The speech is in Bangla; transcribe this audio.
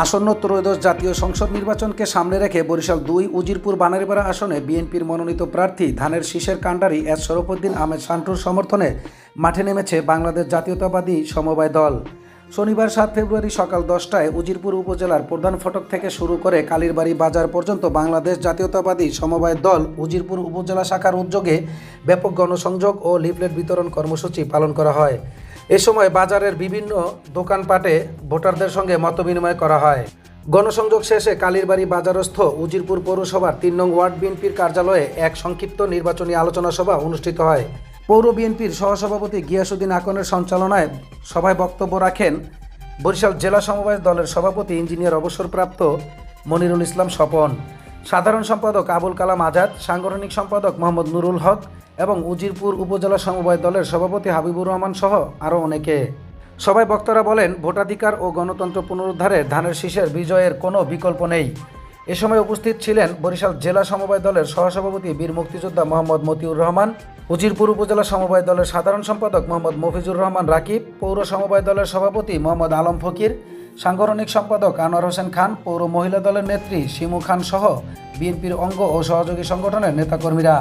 আসন্ন ত্রয়োদশ জাতীয় সংসদ নির্বাচনকে সামনে রেখে বরিশাল ২ উজিরপুর বানারীপাড়া আসনে বিএনপির মনোনীত প্রার্থী ধানের শীষের কাণ্ডারি এস শরফুদ্দিন আহমেদ শান্টুর সমর্থনে মাঠে নেমেছে বাংলাদেশ জাতীয়তাবাদী সমবায় দল। শনিবার ৭ ফেব্রুয়ারি সকাল ১০টায় উজিরপুর উপজেলার প্রধান ফটক থেকে শুরু করে কালীরবাড়ি বাজার পর্যন্ত বাংলাদেশ জাতীয়তাবাদী সমবায় দল উজিরপুর উপজেলা শাখার উদ্যোগে ব্যাপক গণসংযোগ ও লিফলেট বিতরণ কর্মসূচি পালন করা হয়। এ সময় বাজারের বিভিন্ন দোকানপাটে ভোটারদের সঙ্গে মতবিনিময় করা হয়। গণসংযোগ শেষে কালীরবাড়ি বাজারস্থ উজিরপুর পৌরসভার ৩ নং ওয়ার্ড বিএনপির কার্যালয়ে এক সংক্ষিপ্ত নির্বাচনী আলোচনা সভা অনুষ্ঠিত হয়। পৌর বিএনপির সহসভাপতি গিয়াসউদ্দিন আকনের সঞ্চালনায় সভায় বক্তব্য রাখেন বরিশাল জেলা সমবায় দলের সভাপতি ইঞ্জিনিয়ার অবসরপ্রাপ্ত মনিরুল ইসলাম স্বপন, সাধারণ সম্পাদক আবুল কালাম আজাদ, সাংগঠনিক সম্পাদক মোহাম্মদ নুরুল হক এবং উজিরপুর উপজেলা সমবায় দলের সভাপতি হাবিবুর রহমান সহ আরও অনেকে। সভায় বক্তারা বলেন, ভোটাধিকার ও গণতন্ত্র পুনরুদ্ধারে ধানের শীষের বিজয়ের কোনো বিকল্প নেই। এ সময় উপস্থিত ছিলেন বরিশাল জেলা সমবায় দলের সহসভাপতি বীর মুক্তিযোদ্ধা মোহাম্মদ মতিউর রহমান, উজিরপুর উপজেলা সমবায় দলের সাধারণ সম্পাদক মোহাম্মদ মফিজুর রহমান রাকিব, পৌর সমবায় দলের সভাপতি মোহাম্মদ আলম ফকির, সাংগঠনিক সম্পাদক আনোয়ার হোসেন খান, পৌর মহিলা দলের নেত্রী শিমু খান সহ বিএনপির অঙ্গ ও সহযোগী সংগঠনের নেতাকর্মীরা।